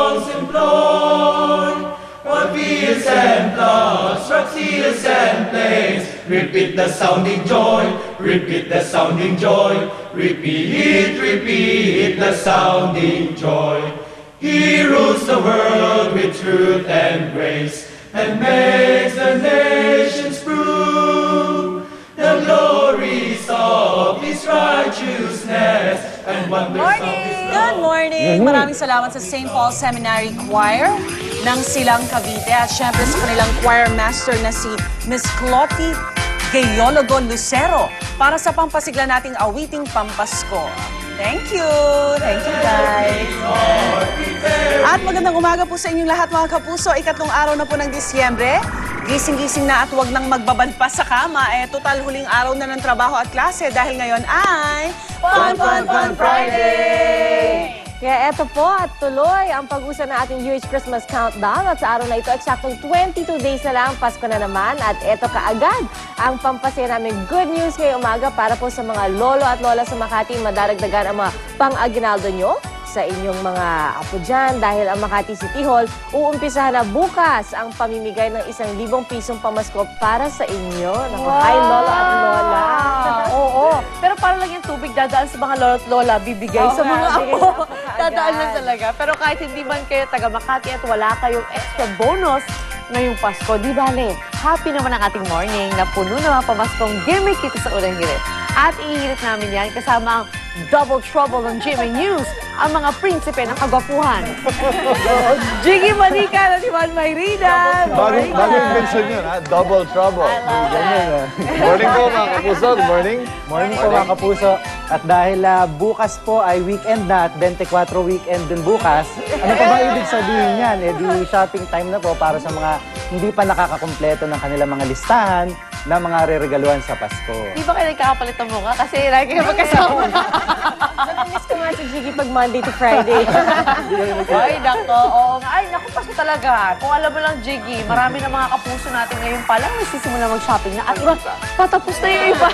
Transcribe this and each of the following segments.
Employ what fields and plots, trucks, hills and plains. Repeat the sounding joy, repeat the sounding joy, repeat the sounding joy. He rules the world with truth and grace, and makes the nations prove the glories of His righteousness and wonders of His love. Good morning! Maraming salamat sa St. Paul Seminary Choir ng Silang Cavite at syempre sa kanilang choir master na si Miss Clotty Geologo Lucero para sa pampasigla nating awiting Pampasko. Thank you! Thank you, guys! At magandang umaga po sa inyong lahat, mga kapuso. Ikatlong araw na po ng Disyembre. Gising-gising na at huwag nang magbabad pa sa kama. Total huling araw na ng trabaho at klase dahil ngayon ay Fun Friday! Kaya eto po at tuloy ang pag-usa ng ating UH Christmas Countdown at sa araw na ito, eksaktong 22 days na lang, Pasko na naman at eto kaagad ang pampasaya namin good news ngayong umaga para po sa mga lolo at lola sa Makati, madaragdagan ang mga pang-aginaldo nyo sa inyong mga apo dyan dahil ang Makati City Hall uumpisahan na bukas ang pamimigay ng 1,000 pisong pamasko para sa inyo. Naku, wow! Hi, lolo at lola. Oo, pero para lang yung tubig dadaan sa mga lolo at lola, bibigay sa mga apo. Dadaan lang talaga. Pero kahit hindi man kayo taga Makati at wala kayong extra bonus ngayong Pasko, di bale, happy naman ang ating morning na puno na mga pamaskong gimmick dito sa Unang Hirit. At ihirit namin yan kasama ang Double Trouble ng GMA News, ang mga prinsipe ng kagwapuhan. Jiggy Manika na ni Juan Mayrina. Bagong invention yun, ha? Double Trouble. Morning po mga kapuso. Good morning. Morning po mga kapuso. At dahil bukas po ay weekend na at 24 weekend din bukas, ano pa ba ibig sabihin yan? Di shopping time na po para sa mga hindi pa nakakakumpleto ng kanilang mga listahan na mga reregaluhan sa Pasko. Di ba kayo nagkakapalit ng mukha? Kasi lagi kayo magkasama. Namiss ko nga si Jiggy pag Monday to Friday. Ay, nako. Oo nga. Ay, nako, Pasko talaga. Kung alam mo lang, Jiggy, marami na mga kapuso natin ngayon pa lang nagsisimula mag-shopping na. At iba, patapos na yung iba.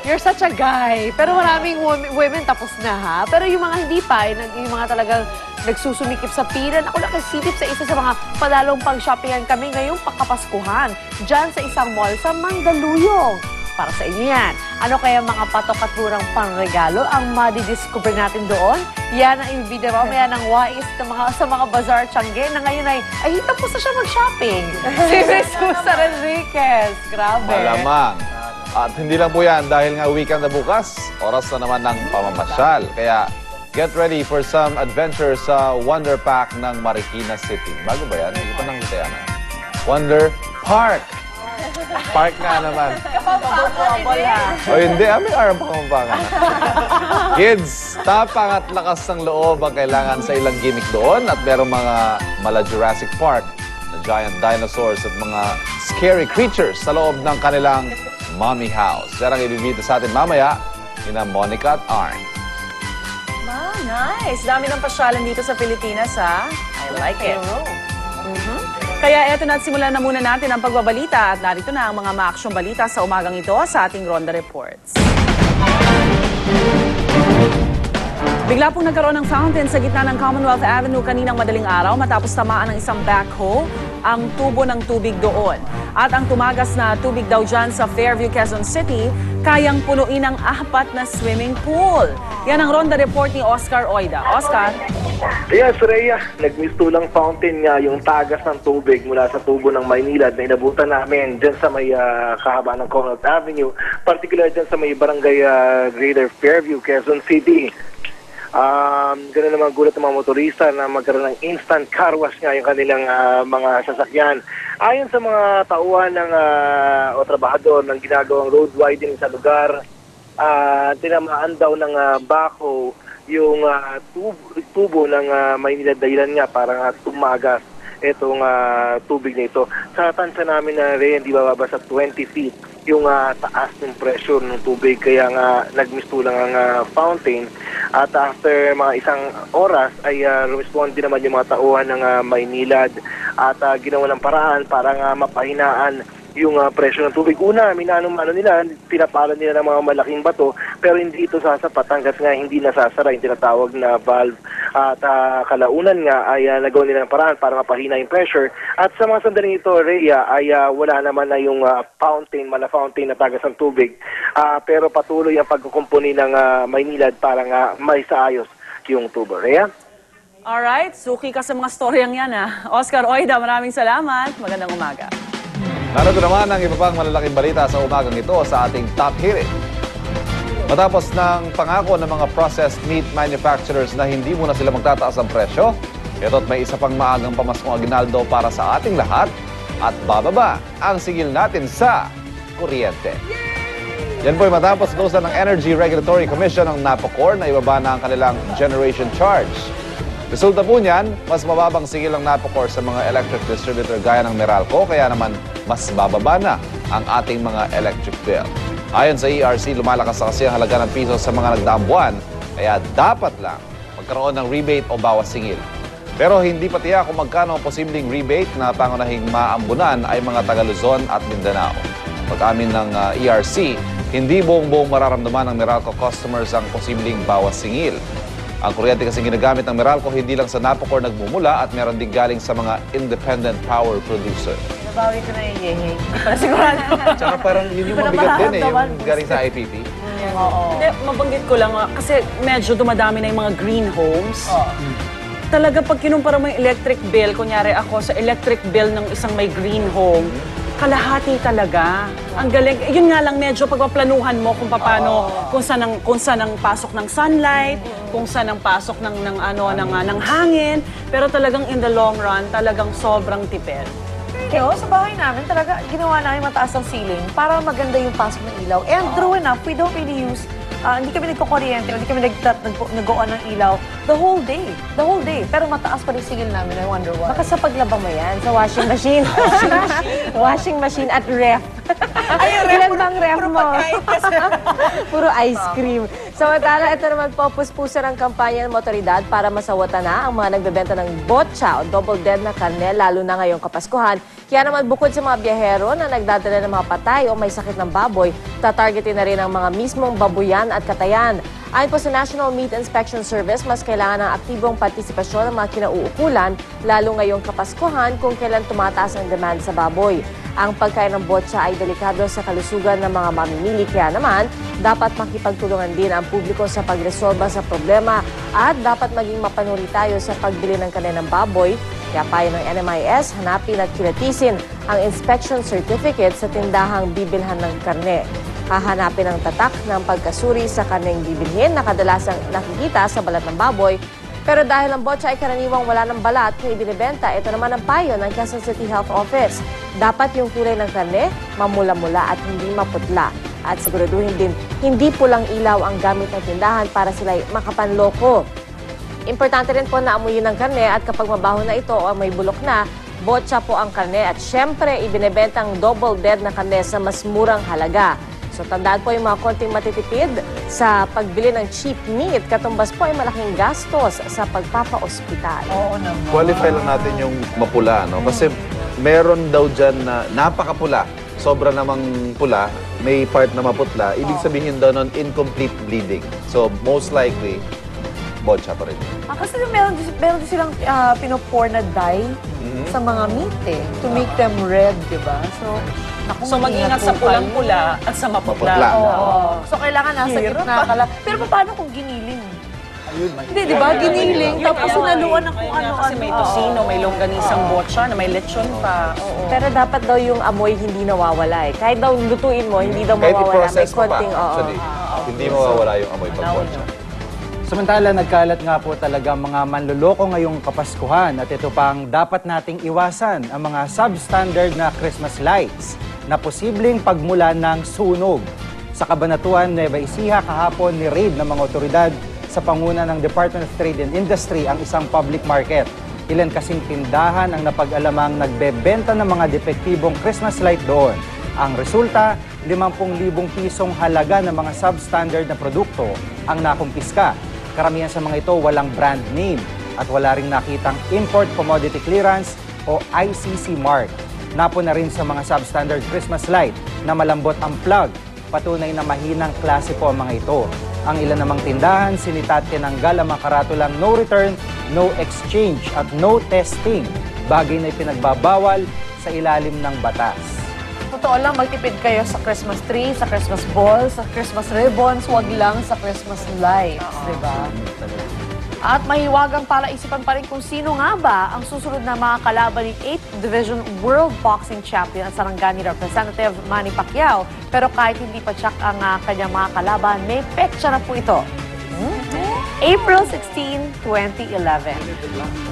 You're such a guy. Pero maraming women tapos na, ha? Pero yung mga hindi pa, yung mga talagang nagsusumikip sa pila. Ako nakasitip sa isa sa mga palalong pang-shoppingan kami ngayong pakapaskuhan. Diyan sa isang mall sa Mandaluyong. Para sa inyo yan. Ano kaya mga patok at murang pangregalo ang madidiscover natin doon? Yan ang ibida mamaya ng wais sa mga bazaar Tiangge na ngayon ay tapos na siya mag-shopping. Si Jesus Enriquez. Grabe. Malamang. At hindi lang po yan, dahil nga weekend na bukas, oras na naman ng pamamasyal. Kaya get ready for some adventure sa Wonder Park ng Marikina City. Bago ba yan? Hindi pa nang kita yan. Wonder Park. Park nga naman. O hindi, may arang pangumpangan. Kids, tapang at lakas ng loob ang kailangan sa ilang gimmick doon at merong mga mala Jurassic Park na giant dinosaurs at mga scary creatures sa loob ng kanilang mommy house. Yan ang ibibita sa atin mamaya, ina Monica at Arn. Nice! Dami ng pasyalan dito sa Pilipinas, ha? I like it. Kaya eto na at simulan na muna natin ang pagbabalita at narito na ang mga maaksyong balita sa umagang ito sa ating Ronda Reports. Bigla pong nagkaroon ng fountain sa gitna ng Commonwealth Avenue kaninang madaling araw matapos tamaan ng isang backhoe ang tubo ng tubig doon. At ang tumagas na tubig daw dyan sa Fairview, Quezon City, kayang punuin ang 4 na swimming pool. Yan ang Ronda Report ni Oscar Oida. Oscar? Yes, Rhea, nagmistulang fountain nga yung tagas ng tubig mula sa tubo ng Maynila na inabutan namin dyan sa may kahaba ng Commonwealth Avenue, particular dyan sa may barangay Greater Fairview, Quezon City. Ganun naman gulat ng mga motorista na magkaroon ng instant car wash nga yung kanilang mga sasakyan. Ayon sa mga tauhan ng o trabahador ng ginagawang road widening sa lugar, tinamaan daw ng backhoe yung tubo ng Maynila dahilan nga parang tumagas itong tubig na ito. Sa tansya namin na rin, di bababa sa 20 feet yung taas ng pressure ng tubig, kaya nga nagmistulang ang fountain. At after mga isang oras ay rumisponde naman yung mga tauhan ng Maynilad at ginawa ng paraan para mapahinaan yung presyo ng tubig. Una, minanong-ano nila, pinapalan nila ng mga malaking bato, pero hindi ito sasapat hanggat nga hindi nasasara yung tinatawag na valve. At kalaunan nga ay nagawa nila ng paraan para mapahina yung pressure. At sa mga sandaling ito, Rhea, ay wala naman na yung fountain na tagas ng tubig. Pero patuloy ang pagkukumpuni ng Maynilad para nga may saayos yung tubo. Rhea? Alright, suki ka sa mga storyang yan Oscar Oida, maraming salamat. Magandang umaga. Narito naman ang iba pang malalaking balita sa umagang ito sa ating top hirit. Matapos ng pangako ng mga processed meat manufacturers na hindi muna sila magtataas ang presyo, ito't may isa pang maagang pamaskong aginaldo para sa ating lahat at bababa ang sigil natin sa kuryente. Yan po ay matapos dosa ng Energy Regulatory Commission ng NAPOCOR na ibaba na ang kanilang generation charge. Resulta po niyan, mas mababang sigil ang NAPOCOR sa mga electric distributor gaya ng Meralco, kaya naman mas bababa na ang ating mga electric bill. Ayon sa ERC, lumalakas na kasi ang halaga ng piso sa mga nagdaang buwan, kaya dapat lang magkaroon ng rebate o bawas singil. Pero hindi pa tiyak kung magkano ang posibleng rebate na pangunahing maambunan ay mga taga Luzon at Mindanao. Pag-amin ng ERC, hindi buong-buong mararamdaman ng Meralco customers ang posibleng bawas singil. Ang kuryente kasi ginagamit ng Meralco hindi lang sa NAPOCOR nagmumula at meron din galing sa mga independent power producer. Nabawi ko na yung yehey. Hindi pala sigurado. Tsaka parang yun yung mabigat din yung galing sa IPP. Hindi, mabanggit ko lang kasi medyo dumadami na yung mga green homes. Talaga pag kinumpara mo yung electric bill, kunyari ako sa electric bill ng isang may green home, kalahati talaga. Ang galing. Yun nga lang medyo pagpaplanuhan mo kung paano, kung saan ang pasok ng sunlight, kung saan ang pasok ng hangin, pero talagang in the long run, talagang sobrang tipid. Kaya sa bahay namin, talaga ginawa namin mataas ang ceiling para maganda yung pasok ng ilaw. And true enough, we don't really use, hindi kami nagkukuryente, hindi kami nag-on ng ilaw the whole day. The whole day. Pero mataas pa rin ceiling namin. I wonder why. Baka sa paglaba mo yan, sa washing machine. Washing machine at ref. Ilan bang ref mo? Puro ice cream. Samantala, ito naman po, puspusan ang kampanya ng motoridad para masawatan na ang mga nagbebenta ng botcha o double dead na karne, lalo na ngayong Kapaskuhan. Kaya naman bukod sa mga biyahero na nagdadala ng mga patay o may sakit ng baboy, tatargetin na rin ang mga mismong babuyan at katayan. Ayon po sa National Meat Inspection Service, mas kailangan ng aktibong partisipasyon ng mga kinauukulan, lalo ngayong Kapaskuhan kung kailan tumataas ang demand sa baboy. Ang pagkain ng botcha ay delikado sa kalusugan ng mga mamimili, kaya naman dapat makipagtulungan din ang publiko sa pagresolba sa problema at dapat maging mapanuri tayo sa pagbili ng kanilang baboy. Kaya payo ng NMIS, hanapin at kilatisin ang inspection certificate sa tindahang bibilhan ng karne. Hahanapin ang tatak ng pagkasuri sa karneng bibilhin na kadalasang nakikita sa balat ng baboy. Pero dahil ang botcha ay karaniwang wala ng balat kung ibinibenta, ito naman ang payo ng Quezon City Health Office. Dapat yung kulay ng karne mamula-mula at hindi maputla. At siguraduhin din, hindi pulang ilaw ang gamit ng tindahan para sila makapanloko. Importante rin po na amuyin ng karne at kapag mabaho na ito o may bulok na, botcha po ang karne at syempre ibinebenta ang double dead na karne sa mas murang halaga. So tandaan po yung mga konting matitipid sa pagbili ng cheap meat. Katumbas po ay malaking gastos sa pagpapa-ospital. Oo naman. Qualify lang natin yung mapula, no? Kasi meron daw dyan na napakapula. Sobra namang pula, may part na maputla. Ibig sabihin daw nun, incomplete bleeding. So most likely, botcha pa rin. Kasi meron din silang pinopour na dye sa mga meat to make them red, di ba? So mag-ingat sa pulang-pula at sa maputla. Oo. So kailangan nasa gitna ka lang. Pero paano kung giniling? Hindi, di ba? Giniling, tapos sinaluan ng kung ano-ano. Kasi may tosino, may longganisang botcha, na may lechon pa. Pero dapat daw yung amoy hindi nawawala eh. Kahit daw lutuin mo, hindi daw Kahit mawawala. May i-process mo pa, konting, actually, hindi mawawala yung amoy pag-botcha. Samantala, nagkalat nga po talaga mga manloloko ngayong Kapaskuhan at ito pang dapat nating iwasan ang mga substandard na Christmas lights na posibleng pagmulan ng sunog. Sa Cabanatuan, Nueva Ecija, kahapon ni-raid ng mga otoridad sa panguna ng Department of Trade and Industry ang isang public market. Ilan kasing tindahan ang napag-alamang nagbebenta ng mga depektibong Christmas light doon. Ang resulta, 50,000 pisong halaga ng mga substandard na produkto ang nakumpiska. Karamihan sa mga ito walang brand name at wala ring nakitang Import Commodity Clearance o ICC mark. Napo na rin sa mga substandard Christmas light na malambot ang plug patunay na mahinang klase po ang mga ito. Ang ilan namang tindahan, sinitat tinanggal ang mga karatulang no return, no exchange at no testing. Bagay na ipinagbabawal sa ilalim ng batas. Totoo lang, magtipid kayo sa Christmas tree, sa Christmas balls, sa Christmas ribbons, wag lang sa Christmas lights, di ba? At mahiwagang palaisipan pa rin kung sino nga ba ang susunod na mga kalaban ni 8th Division World Boxing Champion at Sarangani Representative Manny Pacquiao. Pero kahit hindi pa tsak ang kanyang mga kalaban, may petsa na po ito. April 16, 2011.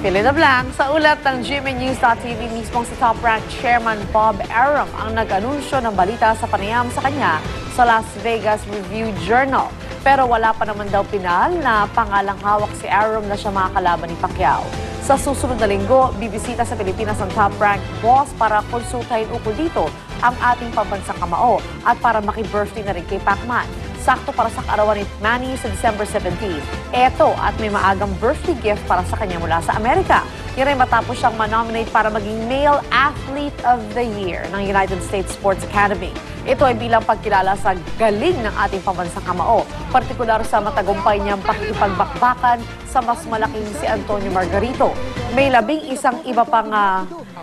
Fill in the blank, sa ulat ng GMAnews.tv mismong si Top Rank Chairman Bob Arum ang nag-anunsyo ng balita sa panayam sa kanya sa Las Vegas Review-Journal. Pero wala pa naman daw pinal na pangalang hawak si Arum na siya makakalaban ni Pacquiao. Sa susunod na linggo, bibisita sa Pilipinas ang Top Rank boss para konsultahin ukol dito ang ating pambansang kamao at para maki-birthday na rin kay Pacman. Sakto para sa kaarawan ni Manny sa December 17. Eto at may maagang birthday gift para sa kanya mula sa Amerika. Yan ay matapos siyang manominate para maging Male Athlete of the Year ng United States Sports Academy. Ito ay bilang pagkilala sa galing ng ating pambansang kamao, partikular sa matagumpay niyang pakikipagbakbakan sa mas malaking si Antonio Margarito. May 11 iba pang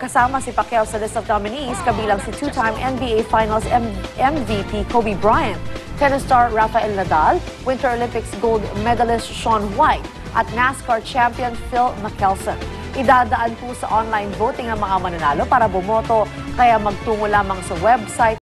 kasama si Pacquiao sa list of nominees, kabilang si two-time NBA Finals MVP Kobe Bryant, tennis star Rafael Nadal, Winter Olympics gold medalist Shaun White, at NASCAR champion Phil Mickelson. Idadaan po sa online voting ang mga mananalo para bumoto, kaya magtungo lamang sa website